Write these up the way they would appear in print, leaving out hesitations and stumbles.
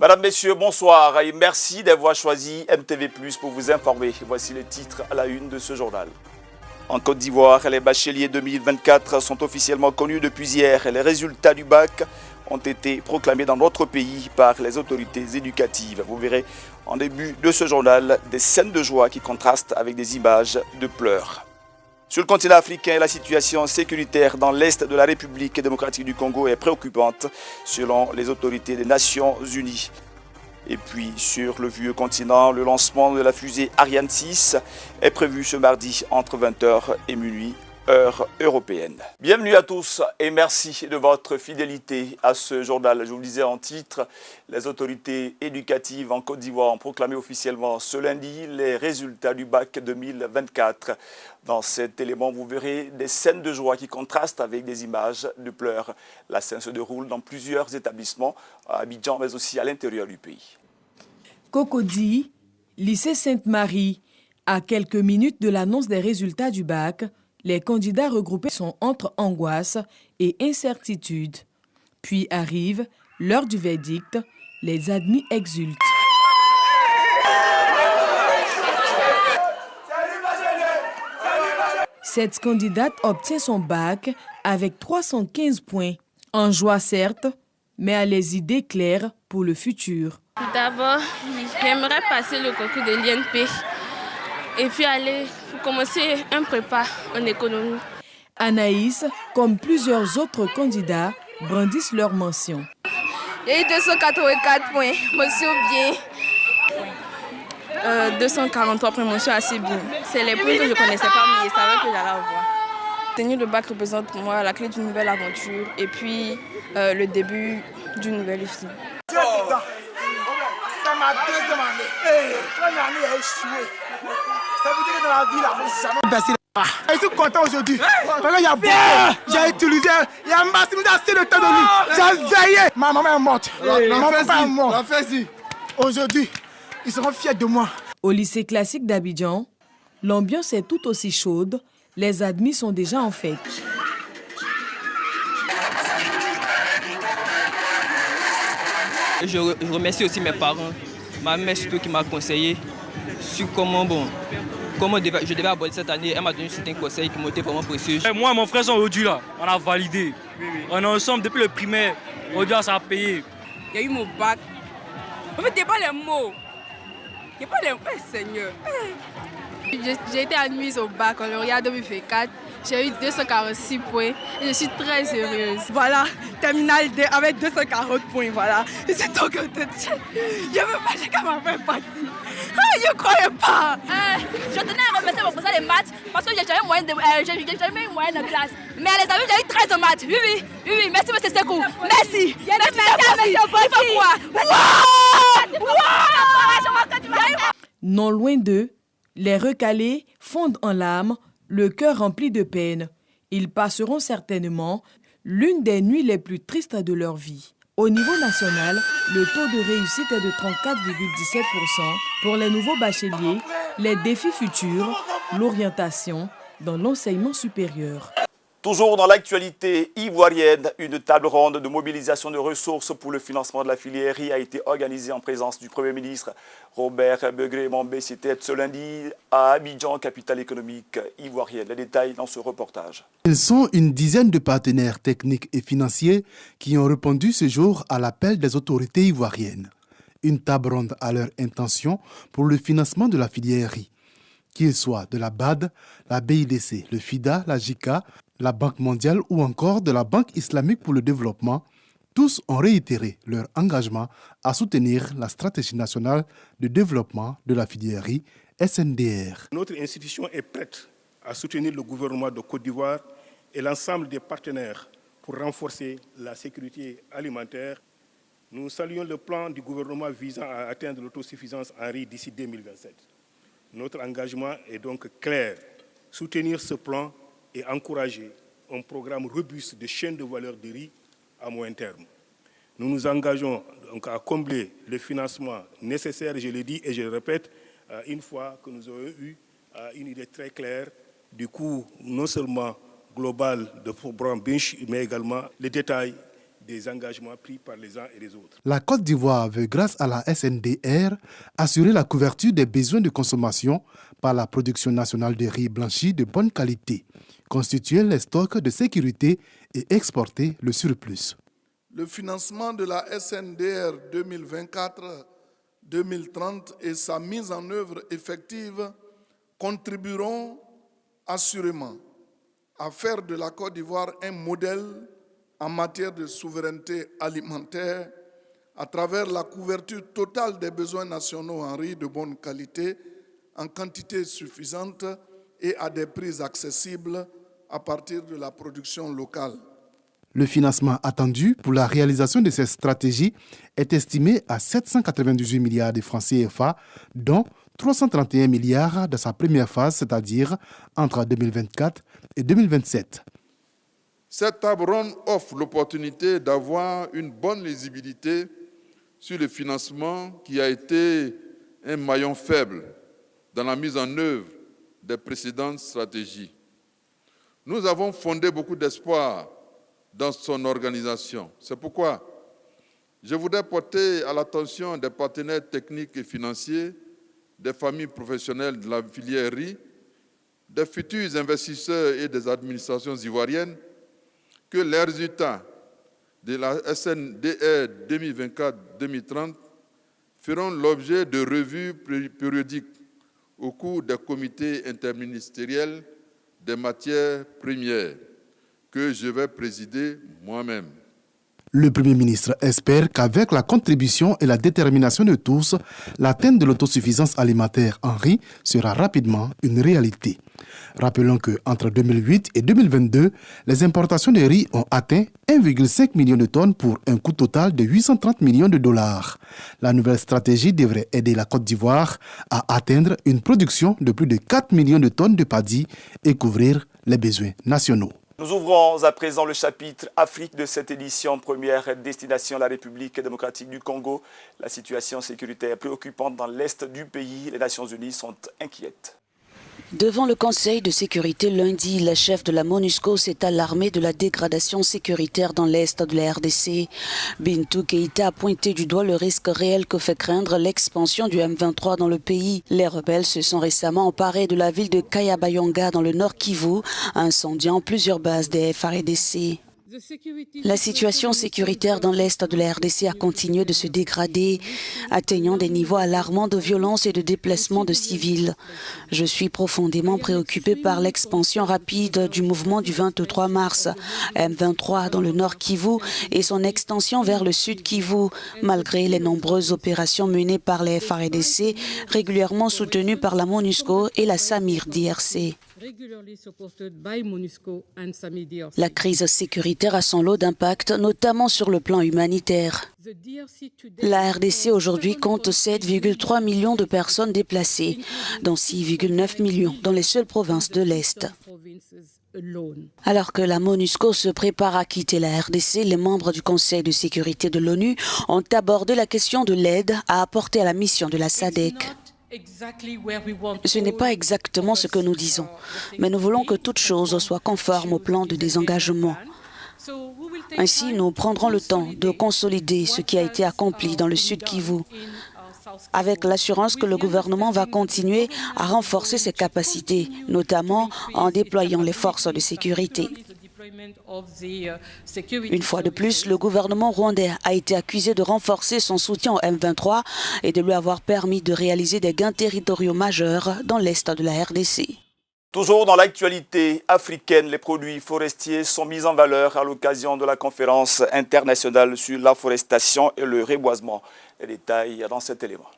Madame, Messieurs, bonsoir et merci d'avoir choisi MTV+ pour vous informer. Voici les titres à la une de ce journal. En Côte d'Ivoire, les bacheliers 2024 sont officiellement connus depuis hier. Les résultats du bac ont été proclamés dans notre pays par les autorités éducatives. Vous verrez en début de ce journal des scènes de joie qui contrastent avec des images de pleurs. Sur le continent africain, la situation sécuritaire dans l'est de la République démocratique du Congo est préoccupante selon les autorités des Nations Unies. Et puis sur le vieux continent, le lancement de la fusée Ariane 6 est prévu ce mardi entre 20h et minuit, heure européenne. Bienvenue à tous et merci de votre fidélité à ce journal. Je vous le disais en titre, les autorités éducatives en Côte d'Ivoire ont proclamé officiellement ce lundi les résultats du bac 2024. Dans cet élément, vous verrez des scènes de joie qui contrastent avec des images de pleurs. La scène se déroule dans plusieurs établissements à Abidjan, mais aussi à l'intérieur du pays. Cocody, lycée Sainte-Marie. À quelques minutes de l'annonce des résultats du bac, les candidats regroupés sont entre angoisse et incertitude. Puis arrive l'heure du verdict, les admis exultent. Cette candidate obtient son bac avec 315 points. En joie certes, mais a les idées claires pour le futur. D'abord, j'aimerais passer le concours de l'INP et puis aller pour commencer un prépa en économie. Anaïs, comme plusieurs autres candidats, brandissent leur mention. J'ai eu 284 points, mention bien. 243 points, mention assez bien. C'est les points que je ne connaissais pas, mais je savais que j'allais avoir. Tenir le bac représente pour moi la clé d'une nouvelle aventure et puis le début d'une nouvelle vie. C'est ma deuxième année. Première année a échoué. Ça veut dire que dans la vie, il faut jamais baisser les bras. Je suis content aujourd'hui. Parce qu'il y a beaucoup. J'ai utilisé. Il y a maximum assez de temps de lui. J'ai veillé. Ma maman est morte. Mon papa est mort. Aujourd'hui, ils seront fiers de moi. Au lycée classique d'Abidjan, l'ambiance est tout aussi chaude. Les admis sont déjà en fête. Je remercie aussi mes parents, ma mère surtout qui m'a conseillé sur comment je devais aborder cette année. Elle m'a donné certains conseils qui m'ont été vraiment précieux. Moi et mon frère sont aujourd'hui là, on a validé. On est ensemble depuis le primaire, aujourd'hui ça a payé. Il y a eu mon bac. En fait, il n'y a pas les mots. Il n'y a pas les mots, Seigneur. J'ai été admise au bac en lauréat 2024. J'ai eu 246 points et je suis très heureuse. Voilà, terminal D avec 240 points, voilà. Et c'est donc que je veux pas, j'ai qu'à ma frère partie. Ah, je ne croyais pas. Je tenais à remercier mon professeur de maths parce que j'ai jamais eu moyenne de classe. Mais à les amis, j'ai eu 13 en maths. Oui, merci monsieur Sekou. Merci. Merci. Non loin d'eux, les recalés fondent en larmes, le cœur rempli de peine. Ils passeront certainement l'une des nuits les plus tristes de leur vie. Au niveau national, le taux de réussite est de 34,17% pour les nouveaux bacheliers, les défis futurs, l'orientation dans l'enseignement supérieur. Toujours dans l'actualité ivoirienne, une table ronde de mobilisation de ressources pour le financement de la filière riz a été organisée en présence du Premier ministre Robert Begré-Mambé. C'était ce lundi à Abidjan, capitale économique ivoirienne. Les détails dans ce reportage. Ils sont une dizaine de partenaires techniques et financiers qui ont répondu ce jour à l'appel des autorités ivoiriennes. Une table ronde à leur intention pour le financement de la filière riz. Qu'ils soient de la BAD, la BIDC, le FIDA, la JICA, la Banque mondiale ou encore de la Banque islamique pour le développement, tous ont réitéré leur engagement à soutenir la stratégie nationale de développement de la filière riz, SNDR. Notre institution est prête à soutenir le gouvernement de Côte d'Ivoire et l'ensemble des partenaires pour renforcer la sécurité alimentaire. Nous saluons le plan du gouvernement visant à atteindre l'autosuffisance en riz d'ici 2027. Notre engagement est donc clair, soutenir ce plan et encourager un programme robuste de chaîne de valeur de riz à moyen terme. Nous nous engageons donc à combler le financement nécessaire, je l'ai dit et je le répète, une fois que nous aurons eu une idée très claire du coût non seulement global de programme Binch, mais également les détails des engagements pris par les uns et les autres. La Côte d'Ivoire veut, grâce à la SNDR, assurer la couverture des besoins de consommation par la production nationale de riz blanchi de bonne qualité, constituer les stocks de sécurité et exporter le surplus. Le financement de la SNDR 2024-2030 et sa mise en œuvre effective contribueront assurément à faire de la Côte d'Ivoire un modèle en matière de souveraineté alimentaire à travers la couverture totale des besoins nationaux en riz de bonne qualité, en quantité suffisante et à des prix accessibles à partir de la production locale. Le financement attendu pour la réalisation de cette stratégie est estimé à 798 milliards de francs CFA, dont 331 milliards dans sa première phase, c'est-à-dire entre 2024 et 2027. Cette table ronde offre l'opportunité d'avoir une bonne lisibilité sur le financement qui a été un maillon faible dans la mise en œuvre des précédentes stratégies. Nous avons fondé beaucoup d'espoir dans son organisation. C'est pourquoi je voudrais porter à l'attention des partenaires techniques et financiers, des familles professionnelles de la filière riz, des futurs investisseurs et des administrations ivoiriennes que les résultats de la SNDR 2024-2030 feront l'objet de revues périodiques au cours des comités interministériels des matières premières que je vais présider moi-même. Le Premier ministre espère qu'avec la contribution et la détermination de tous, l'atteinte de l'autosuffisance alimentaire en riz sera rapidement une réalité. Rappelons qu'entre 2008 et 2022, les importations de riz ont atteint 1,5 million de tonnes pour un coût total de 830 millions de dollars. La nouvelle stratégie devrait aider la Côte d'Ivoire à atteindre une production de plus de 4 millions de tonnes de paddy et couvrir les besoins nationaux. Nous ouvrons à présent le chapitre Afrique de cette édition, première destination la République démocratique du Congo. La situation sécuritaire est préoccupante dans l'est du pays. Les Nations Unies sont inquiètes. Devant le Conseil de sécurité lundi, le chef de la MONUSCO s'est alarmé de la dégradation sécuritaire dans l'est de la RDC. Bintou Keïta a pointé du doigt le risque réel que fait craindre l'expansion du M23 dans le pays. Les rebelles se sont récemment emparés de la ville de Kayabayonga dans le nord Kivu, incendiant plusieurs bases des FARDC. La situation sécuritaire dans l'est de la RDC a continué de se dégrader, atteignant des niveaux alarmants de violence et de déplacement de civils. Je suis profondément préoccupé par l'expansion rapide du mouvement du 23 mars, M23 dans le nord Kivu et son extension vers le sud Kivu, malgré les nombreuses opérations menées par les FARDC, régulièrement soutenues par la MONUSCO et la SAMIR DRC. La crise sécuritaire a son lot d'impact, notamment sur le plan humanitaire. La RDC aujourd'hui compte 7,3 millions de personnes déplacées, dont 6,9 millions dans les seules provinces de l'Est. Alors que la MONUSCO se prépare à quitter la RDC, les membres du Conseil de sécurité de l'ONU ont abordé la question de l'aide à apporter à la mission de la SADC. Ce n'est pas exactement ce que nous disons, mais nous voulons que toute chose soit conforme au plan de désengagement. Ainsi, nous prendrons le temps de consolider ce qui a été accompli dans le Sud Kivu, avec l'assurance que le gouvernement va continuer à renforcer ses capacités, notamment en déployant les forces de sécurité. Une fois de plus, le gouvernement rwandais a été accusé de renforcer son soutien au M23 et de lui avoir permis de réaliser des gains territoriaux majeurs dans l'est de la RDC. Toujours dans l'actualité africaine, les produits forestiers sont mis en valeur à l'occasion de la conférence internationale sur l'afforestation et le reboisement. Les détails dans cet élément.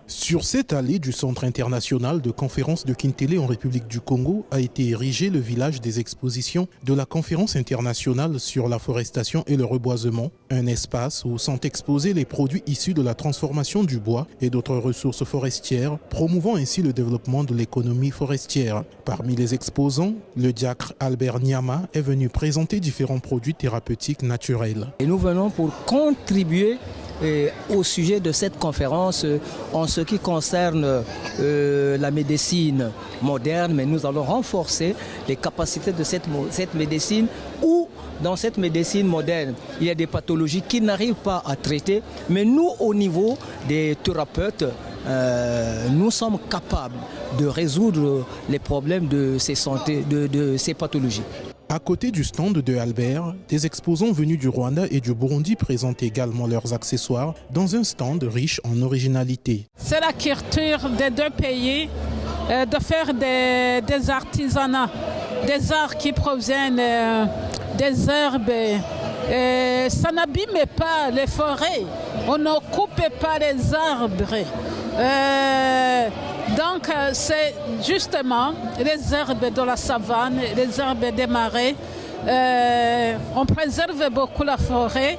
Sur cette allée du Centre international de conférence de Kintélé en République du Congo a été érigé le village des expositions de la conférence internationale sur la forestation et le reboisement, un espace où sont exposés les produits issus de la transformation du bois et d'autres ressources forestières, promouvant ainsi le développement de l'économie forestière. Parmi les exposants, le diacre Albert Niama est venu présenter différents produits thérapeutiques naturels. Et nous venons pour contribuer au sujet de cette conférence en ce qui concerne la médecine moderne, mais nous allons renforcer les capacités de cette médecine où dans cette médecine moderne, il y a des pathologies qui n'arrivent pas à traiter, mais nous, au niveau des thérapeutes, nous sommes capables de résoudre les problèmes de ces pathologies. À côté du stand de Albert, des exposants venus du Rwanda et du Burundi présentent également leurs accessoires dans un stand riche en originalité. C'est la culture des deux pays de faire des artisanats, des arts qui proviennent des herbes. Ça n'abîme pas les forêts, on ne coupe pas les arbres. Donc c'est justement les herbes de la savane, les herbes des marais. On préserve beaucoup la forêt.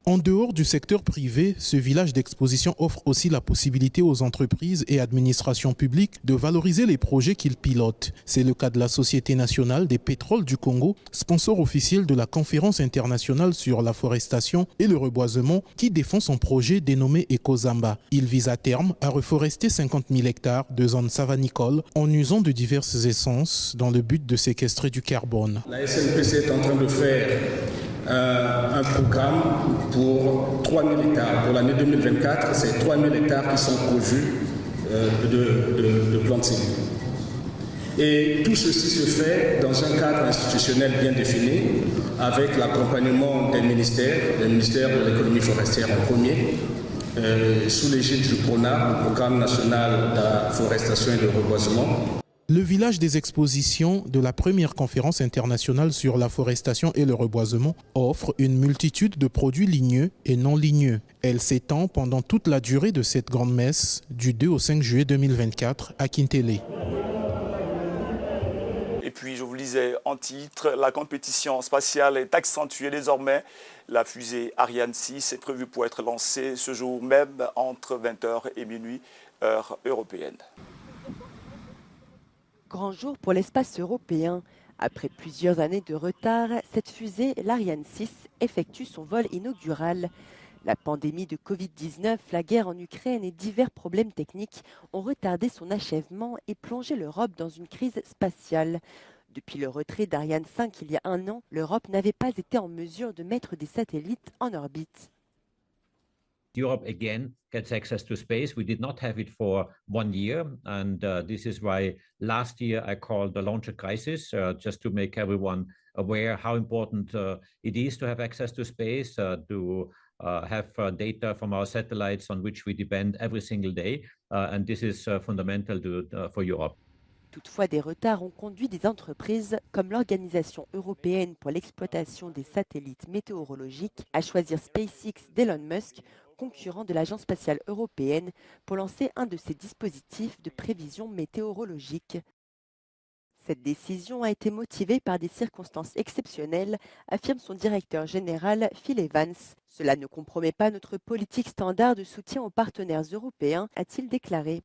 En dehors du secteur privé, ce village d'exposition offre aussi la possibilité aux entreprises et administrations publiques de valoriser les projets qu'ils pilotent. C'est le cas de la Société nationale des pétroles du Congo, sponsor officiel de la conférence internationale sur la forestation et le reboisement, qui défend son projet dénommé Ekozamba. Il vise à terme à reforester 50 000 hectares de zones savanicoles en usant de diverses essences dans le but de séquestrer du carbone. La SNPC est en train de faire un programme pour 3 000 hectares. Pour l'année 2024, c'est 3 000 hectares qui sont pourvus de plantes cellules. Et tout ceci se fait dans un cadre institutionnel bien défini, avec l'accompagnement des ministères, le ministère de l'économie forestière en premier, sous l'égide du PRONA, le Programme national de la forestation et de reboisement. Le village des expositions de la première conférence internationale sur la forestation et le reboisement offre une multitude de produits ligneux et non ligneux. Elle s'étend pendant toute la durée de cette grande messe du 2 au 5 juillet 2024 à Kintélé. Et puis, je vous lisais en titre, la compétition spatiale est accentuée désormais. La fusée Ariane 6 est prévue pour être lancée ce jour même entre 20h et minuit, heure européenne. Grand jour pour l'espace européen. Après plusieurs années de retard, cette fusée, l'Ariane 6, effectue son vol inaugural. La pandémie de Covid-19, la guerre en Ukraine et divers problèmes techniques ont retardé son achèvement et plongé l'Europe dans une crise spatiale. Depuis le retrait d'Ariane 5 il y a un an, l'Europe n'avait pas été en mesure de mettre des satellites en orbite. Europe again gets access to space. We did not have it for 1 year, and this is why last year I called the launcher crisis, just to make everyone aware how important it is to have access to space, to have data from our satellites on which we depend every single day, and this is fundamental for Europe. Toutefois, des retards ont conduit des entreprises comme l'Organisation européenne pour l'exploitation des satellites météorologiques à choisir SpaceX d'Elon Musk, concurrent de l'Agence spatiale européenne, pour lancer un de ses dispositifs de prévision météorologique. Cette décision a été motivée par des circonstances exceptionnelles, affirme son directeur général Phil Evans. Cela ne compromet pas notre politique standard de soutien aux partenaires européens, a-t-il déclaré.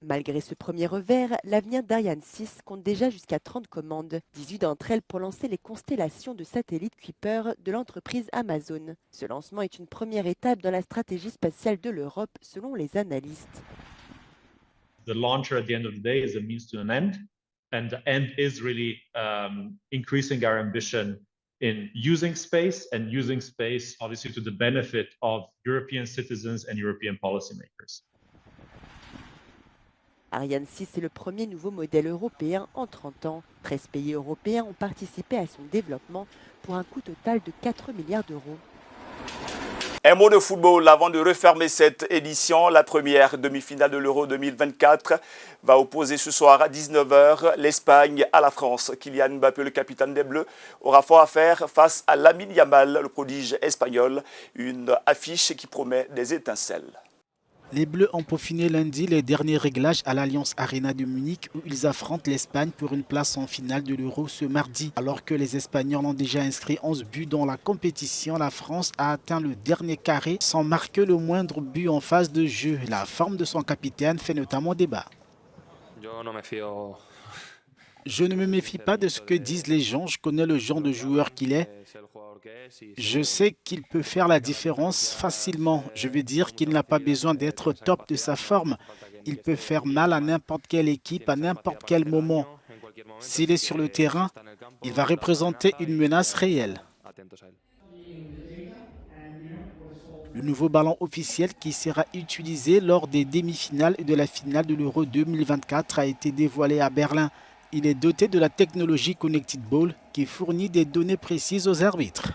Malgré ce premier revers, l'avenir d'Ariane 6 compte déjà jusqu'à 30 commandes, 18 d'entre elles pour lancer les constellations de satellites Kuiper de l'entreprise Amazon. Ce lancement est une première étape dans la stratégie spatiale de l'Europe, selon les analystes. The launcher at the end of the day is a means to an end, and the end is really increasing our ambition in using space obviously to the benefit of European citizens and European policymakers. Ariane 6 est le premier nouveau modèle européen en 30 ans. 13 pays européens ont participé à son développement pour un coût total de 4 milliards d'euros. Un mot de football avant de refermer cette édition. La première demi-finale de l'Euro 2024 va opposer ce soir à 19h l'Espagne à la France. Kylian Mbappé, le capitaine des Bleus, aura fort à faire face à Lamine Yamal, le prodige espagnol. Une affiche qui promet des étincelles. Les Bleus ont peaufiné lundi les derniers réglages à l'Allianz Arena de Munich où ils affrontent l'Espagne pour une place en finale de l'Euro ce mardi. Alors que les Espagnols ont déjà inscrit 11 buts dans la compétition, la France a atteint le dernier carré sans marquer le moindre but en phase de jeu. La forme de son capitaine fait notamment débat. Je ne me méfie pas de ce que disent les gens, je connais le genre de joueur qu'il est. Je sais qu'il peut faire la différence facilement. Je veux dire qu'il n'a pas besoin d'être au top de sa forme. Il peut faire mal à n'importe quelle équipe, à n'importe quel moment. S'il est sur le terrain, il va représenter une menace réelle. atentos a él. Le nouveau ballon officiel qui sera utilisé lors des demi-finales et de la finale de l'Euro 2024 a été dévoilé à Berlin. Il est doté de la technologie Connected Ball qui fournit des données précises aux arbitres.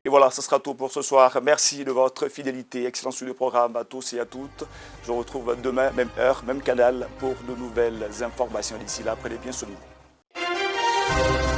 Et voilà, ce sera tout pour ce soir. Merci de votre fidélité. Excellent sur le programme à tous et à toutes. Je vous retrouve demain, même heure, même canal, pour de nouvelles informations. D'ici là, prenez bien soin de vous.